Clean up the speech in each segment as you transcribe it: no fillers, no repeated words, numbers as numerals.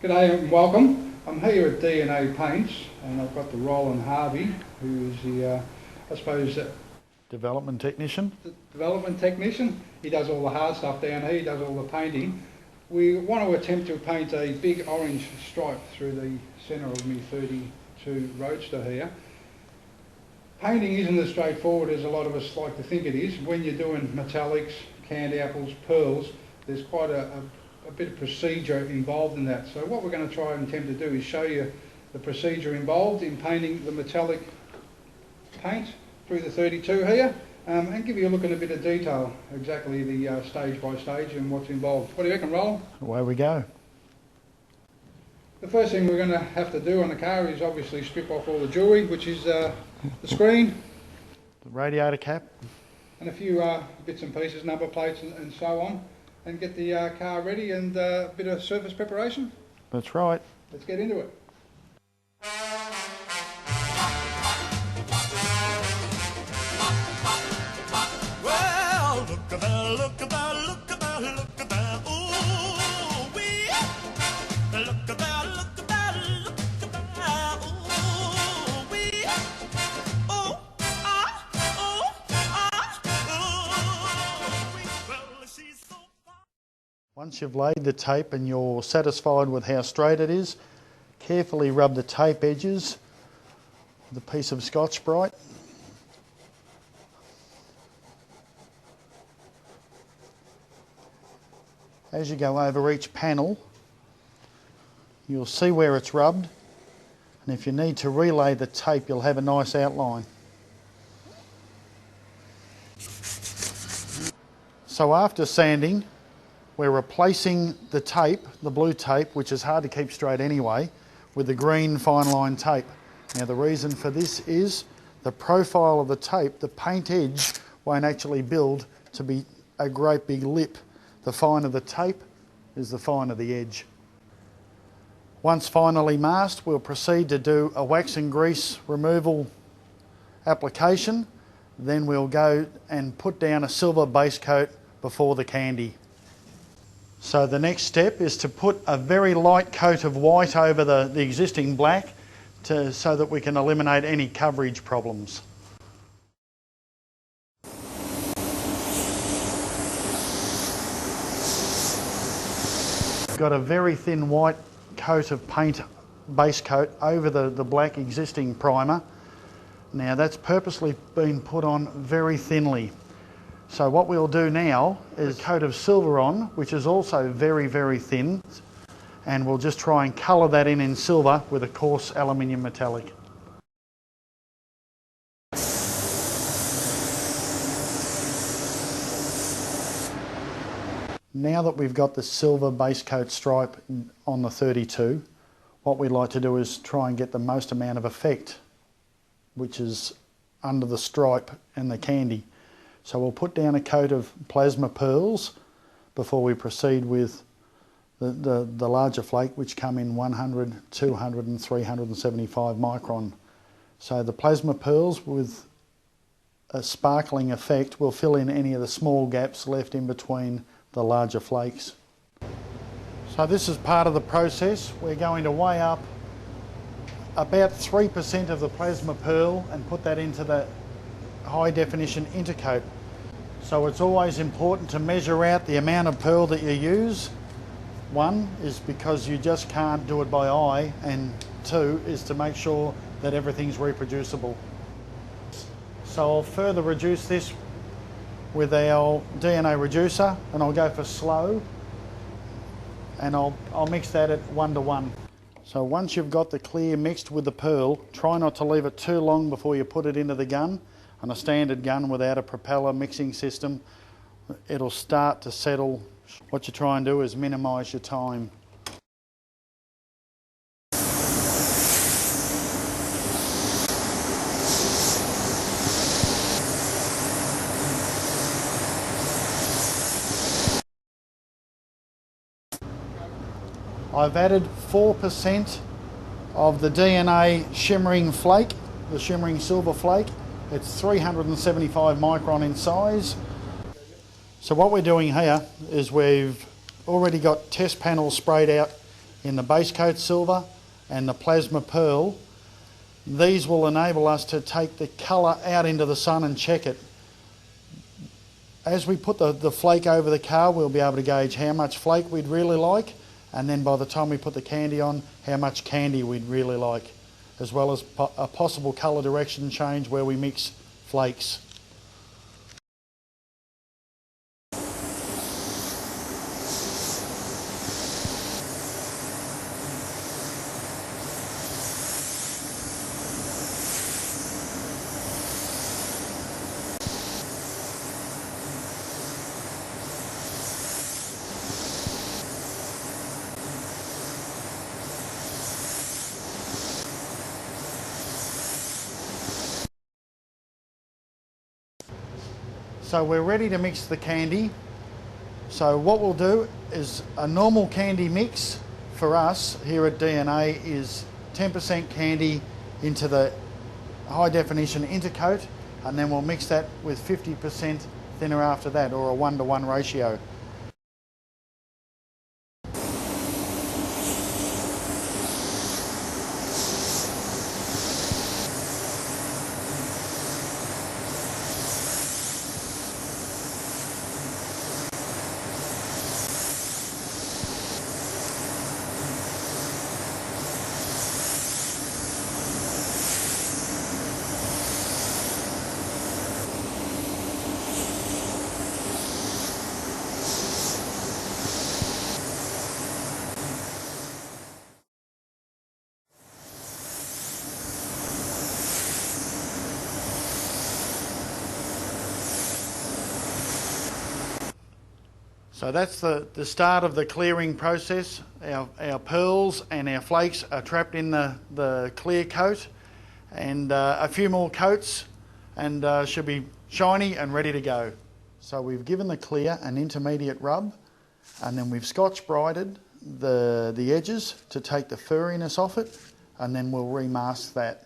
G'day and welcome. I'm here at DNA Paints and I've got the Roland Harvey, who is the, development technician. Development technician. He does all the hard stuff down here, he does all the painting. We want to attempt to paint a big orange stripe through the centre of my 32 Roadster here. Painting isn't as straightforward as a lot of us like to think it is. When you're doing metallics, canned apples, pearls, there's quite a bit of procedure involved in that. So what we're going to try and attempt to do is show you the procedure involved in painting the metallic paint through the 32 here, and give you a look in a bit of detail, exactly the stage by stage and what's involved. What do you reckon, Roland? Away we go. The first thing we're going to have to do on the car is obviously strip off all the jewellery, which is the screen, the radiator cap, and a few bits and pieces, number plates and so on, and get the car ready and a bit of surface preparation. That's right. Let's get into it. Well, look at that, look at that, look at that, look at that, ooh wee. Look at that, look at that, look at that, ooh wee. Oh, ooh wee. Well, she's so fine. Once you've laid the tape and you're satisfied with how straight it is, carefully rub the tape edges with a piece of Scotch-Brite. As you go over each panel, you'll see where it's rubbed, and if you need to relay the tape, you'll have a nice outline. So after sanding, we're replacing the tape, the blue tape, which is hard to keep straight anyway, with the green fine line tape. Now the reason for this is the profile of the tape, the paint edge won't actually build to be a great big lip. The finer the tape is the finer the edge. Once finally masked, we'll proceed to do a wax and grease removal application. Then we'll go and put down a silver base coat before the candy. So the next step is to put a very light coat of white over the existing black so that we can eliminate any coverage problems. Got a very thin white coat of paint, base coat, over the black existing primer. Now that's purposely been put on very thinly. So what we'll do now is a coat of silver on, which is also very, very thin, and we'll just try and colour that in silver with a coarse aluminium metallic. Now that we've got the silver base coat stripe on the 32, what we like to do is try and get the most amount of effect, which is under the stripe and the candy. So we'll put down a coat of plasma pearls before we proceed with the larger flake, which come in 100, 200 and 375 micron. So the plasma pearls with a sparkling effect will fill in any of the small gaps left in between the larger flakes. So this is part of the process. We're going to weigh up about 3% of the plasma pearl and put that into the high definition intercoat. So it's always important to measure out the amount of pearl that you use. One is because you just can't do it by eye, and two is to make sure that everything's reproducible. So I'll further reduce this with our DNA reducer, and I'll go for slow, and I'll mix that at 1:1. So once you've got the clear mixed with the pearl, try not to leave it too long before you put it into the gun. On a standard gun without a propeller mixing system, it'll start to settle. What you try and do is minimise your time. I've added 4% of the DNA shimmering flake, the shimmering silver flake. It's 375 micron in size. So what we're doing here is we've already got test panels sprayed out in the base coat silver and the plasma pearl. These will enable us to take the colour out into the sun and check it. As we put the flake over the car, we'll be able to gauge how much flake we'd really like, and then by the time we put the candy on, how much candy we'd really like, as well as a possible colour direction change where we mix flakes. So we're ready to mix the candy. So what we'll do is a normal candy mix for us here at DNA is 10% candy into the high definition intercoat, and then we'll mix that with 50% thinner after that, or a 1-to-1 ratio. So that's the start of the clearing process. Our pearls and our flakes are trapped in the clear coat, and a few more coats and should be shiny and ready to go. So we've given the clear an intermediate rub, and then we've Scotch Brighted the edges to take the furriness off it, and then we'll remask that.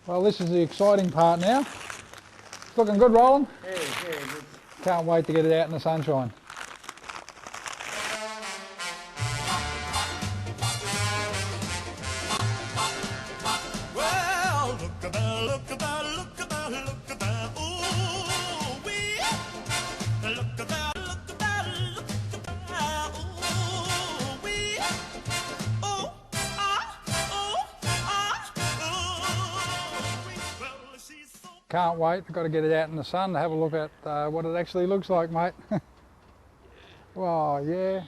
Well, this is the exciting part now. It's looking good, Roland. Yeah, good. Can't wait to get it out in the sunshine. Well, look about, look about, look about, look about, ooh, wee. Look about, look about, look about, ooh, wee. Oh, ah, oh, ah, ooh, wee. Well, she's so... Can't wait. Got to get it out in the sun to have a look at what it actually looks like, mate. Wow, yeah.